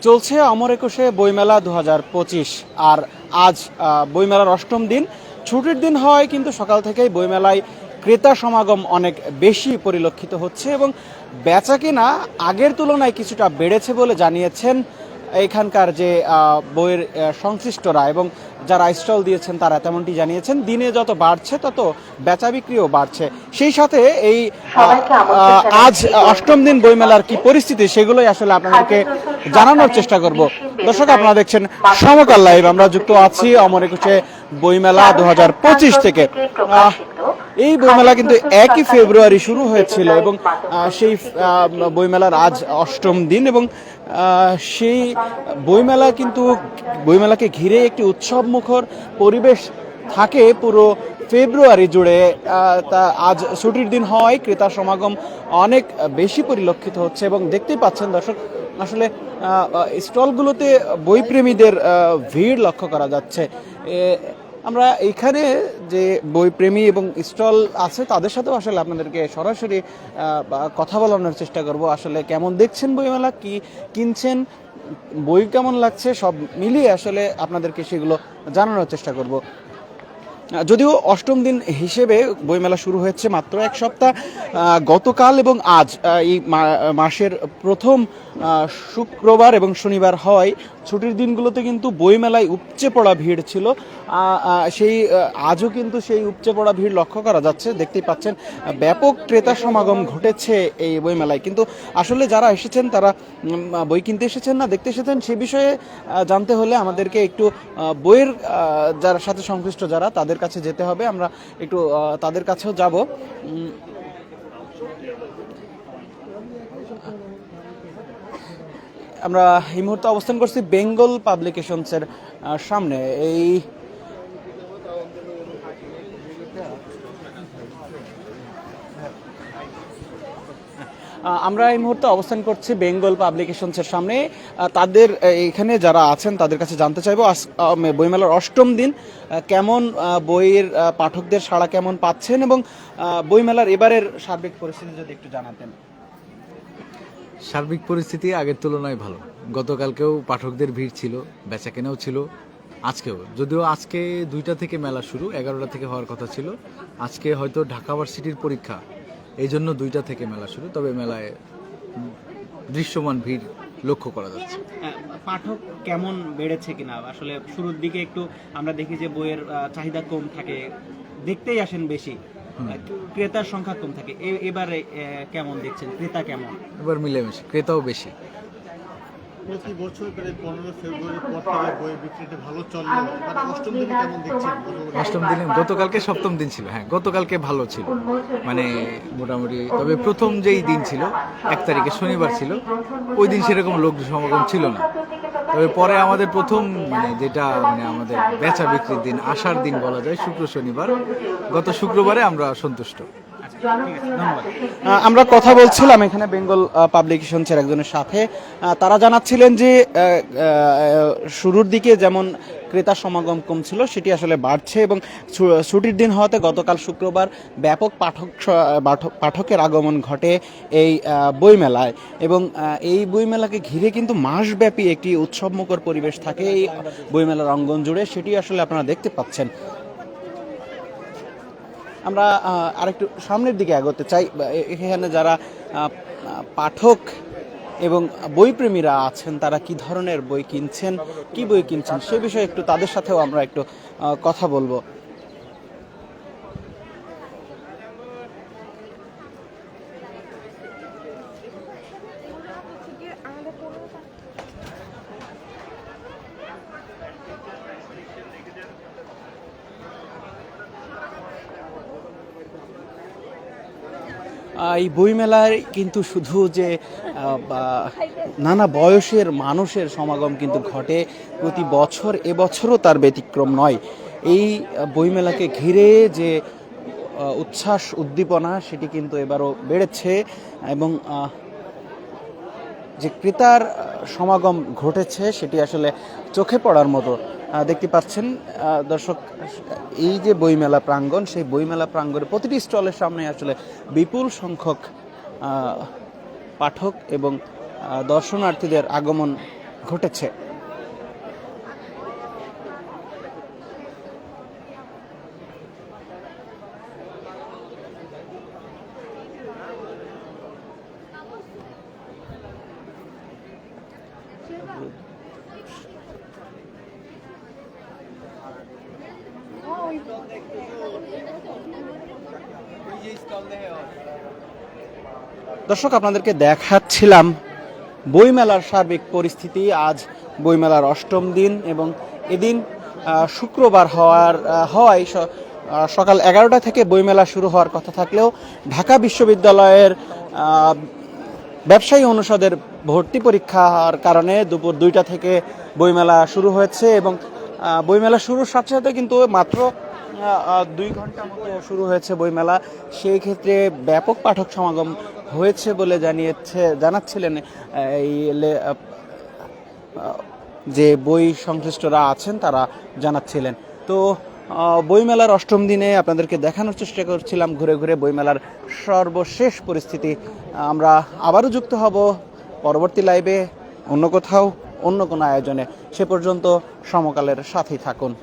চলছে অমর একুশে বইমেলা 2025। আর আজ বইমেলার অষ্টম দিন, ছুটির দিন হয়, কিন্তু সকাল থেকেই বইমেলায় ক্রেতা সমাগম অনেক বেশি পরিলক্ষিত হচ্ছে এবং বেচাকেনা আগের তুলনায় কিছুটা বেড়েছে বলে জানিয়েছেন এখানকার যে বইয়ের সংশ্লিষ্টরা এবং যারা স্টল দিয়েছেন তারা তেমনটি জানিয়েছেন। দিনে যত বাড়ছে তত বেচা বিক্রিও বাড়ছে। সেই সাথে এই আজ অষ্টম দিন বইমেলার কি পরিস্থিতি সেগুলোই আসলে আপনাদেরকে জানানোর চেষ্টা করব। দর্শক, আপনারা দেখছেন সমকাল লাইভ। আমরা যুক্ত আছি অমর একুশে বইমেলা 2025 থেকে। এই বইমেলা কিন্তু 1 ফেব্রুয়ারি শুরু হয়েছিল এবং সেই বইমেলার আজ অষ্টম দিন এবং সেই বইমেলাকে ঘিরে একটি উৎসব মুখর পরিবেশ থাকে পুরো ফেব্রুয়ারি জুড়ে। তা আজ ছুটির দিন হওয়ায় ক্রেতা সমাগম অনেক বেশি পরিলক্ষিত হচ্ছে এবং দেখতেই পাচ্ছেন দর্শক, আসলে স্টলগুলোতে বইপ্রেমীদের ভিড় লক্ষ্য করা যাচ্ছে। আমরা এইখানে যে বইপ্রেমী এবং স্টল আছে তাদের সাথেও আসলে আপনাদেরকে সরাসরি কথা বলানোর চেষ্টা করব। আসলে কেমন দেখছেন বইমেলা, কি কিনছেন, বই কেমন লাগছে, সব মিলিয়ে আসলে আপনাদেরকে সেগুলো জানানোর চেষ্টা করব। যদিও অষ্টম দিন হিসেবে বইমেলা শুরু হয়েছে মাত্র এক সপ্তাহ। গতকাল এবং আজ এই মাসের প্রথম শুক্রবার এবং শনিবার হয়, ছুটির দিনগুলোতে কিন্তু বইমেলায় উপচে পড়া ভিড় ছিল। সেই আজও কিন্তু সেই উপচে পড়া ভিড় লক্ষ্য করা যাচ্ছে। দেখতেই পাচ্ছেন ব্যাপক ক্রেতা সমাগম ঘটেছে এই বইমেলায়। কিন্তু আসলে যারা এসেছেন তারা বই কিনতে এসেছেন না দেখতে এসেছেন সে বিষয়ে জানতে হলে আমাদেরকে একটু বইয়ের যারা সাথে সংশ্লিষ্ট যারা তাদের কাছে যেতে হবে। আমরা একটু তাদের কাছেও যাব। আমরা এই মুহূর্তে অবস্থান করছি বেঙ্গল পাবলিকেশনসের সামনে। আমরা এই মুহূর্তে অবস্থান করছি বেঙ্গল পাবলিকেশনসের সামনে। তাদের এখানে যারা আছেন তাদের কাছে জানতে চাইবো বইমেলার অষ্টম দিন কেমন, বইয়ের পাঠকদের সাড়া কেমন পাচ্ছেন এবং বইমেলার এবারের সার্বিক পরিস্থিতি যদি একটু জানাতেন। সার্বিক পরিস্থিতি আগের তুলনায় ভালো। গতকালকেও পাঠকদের ভিড় ছিল, বেচাকেনাও ছিল, আজকেও। যদিও আজকে 2টা থেকে মেলা শুরু, 11টা থেকে হওয়ার কথা ছিল। আজকে হয়তো ঢাকা ভার্সিটির পরীক্ষা, এই জন্য 2টা থেকে মেলা শুরু। তবে মেলায় দৃশ্যমান ভিড় লক্ষ্য করা যাচ্ছে। পাঠক কেমন বেড়েছে কিনা? আসলে শুরুর দিকে একটু আমরা দেখি যে বইয়ের চাহিদা কম থাকে, দেখতেই আসেন বেশি, ক্রেতার সংখ্যা কম থাকে। এবারে কেমন দেখছেন, ক্রেতা কেমন? এবার মিলেমিশে, ক্রেতাও বেশি। প্রতি বছর প্রায় 15 ফেব্রুয়ারির পর থেকে বই বিক্রিটা ভালো চললেও এবার অষ্টম দিনে কেমন দেখছেন? অষ্টম দিনে গতকালকে সপ্তম দিন ছিল। হ্যাঁ, গতকালকে ভালো ছিল, মানে মোটামুটি। তবে প্রথম যেই দিন ছিল 1 তারিখে শনিবার ছিল, ওই দিন সেরকম লোক সমাগম ছিল না। তবে পরে আমাদের প্রথম যেটা আমাদের বেচা বিক্রির দিন, আসার দিন বলা যায়, শুক্র শনিবার, গত শুক্রবারে আমরা সন্তুষ্ট। আমরা কথা বলছিলাম এখানে বেঙ্গল পাবলিকেশনসের একজনের সাথে। তারা জানাচ্ছিলেন যে শুরুর দিকে যেমন ক্রেতা সমাগম কম ছিল সেটি আসলে বাড়ছে এবং ছুটির দিন হওয়াতে গতকাল শুক্রবার ব্যাপক পাঠকের আগমন ঘটে এই বইমেলায় এবং এই বইমেলাকে ঘিরে কিন্তু মাসব্যাপী একটি উৎসবমুখর পরিবেশ থাকে এই বইমেলার অঙ্গন জুড়ে। সেটি আসলে আপনারা দেখতে পাচ্ছেন। আমরা আরেকটু সামনের দিকে এগোতে চাই। এখানে যারা পাঠক এবং বইপ্রেমীরা আছেন তারা কি ধরনের বই কিনছেন, কি বই কিনছেন সে বিষয়ে একটু তাদের সাথেও আমরা একটু কথা বলবো। এই বইমেলায় কিন্তু শুধু যে নানা বয়সের মানুষের সমাগম কিন্তু ঘটে প্রতি বছর, এবছরও তার ব্যতিক্রম নয়। এই বইমেলাকে ঘিরে যে উচ্ছ্বাস উদ্দীপনা সেটি কিন্তু এবারও বেড়েছে এবং যে ক্রেতার সমাগম ঘটেছে সেটি আসলে চোখে পড়ার মতো। দেখতে পাচ্ছেন দর্শক, এই যে বইমেলা প্রাঙ্গণ, সেই বইমেলা প্রাঙ্গণে প্রতিটি স্টলের সামনে আসলে বিপুল সংখ্যক পাঠক এবং দর্শনার্থীদের আগমন ঘটেছে। দর্শক, আপনাদেরকে দেখাচ্ছিলাম বইমেলার সার্বিক পরিস্থিতি। আজ বইমেলার অষ্টম দিন এবং এদিন শুক্রবার হওয়ায় সকাল 11টা থেকে বইমেলা শুরু হওয়ার কথা থাকলেও ঢাকা বিশ্ববিদ্যালয়ের ব্যবসায়ী অনুষদের ভর্তি পরীক্ষার কারণে দুপুর 2টা থেকে বইমেলা শুরু হয়েছে এবং বইমেলা শুরুর সাথে সাথে কিন্তু মাত্র 2 ঘন্টা মতো শুরু হয়েছে বইমেলা। সেই ক্ষেত্রে ব্যাপক পাঠক সমাগম হয়েছে বলে জানাচ্ছিলেন এই যে বই সংশ্লিষ্টরা আছেন তারা জানাচ্ছিলেন। তো বইমেলার অষ্টম দিনে আপনাদেরকে দেখানোর চেষ্টা করছিলাম ঘুরে ঘুরে বইমেলার সর্বশেষ পরিস্থিতি। আমরা আবারও যুক্ত হব পরবর্তী লাইভে, অন্য কোথাও, অন্য কোনো আয়োজনে। সে পর্যন্ত সমকালের সাথেই থাকুন।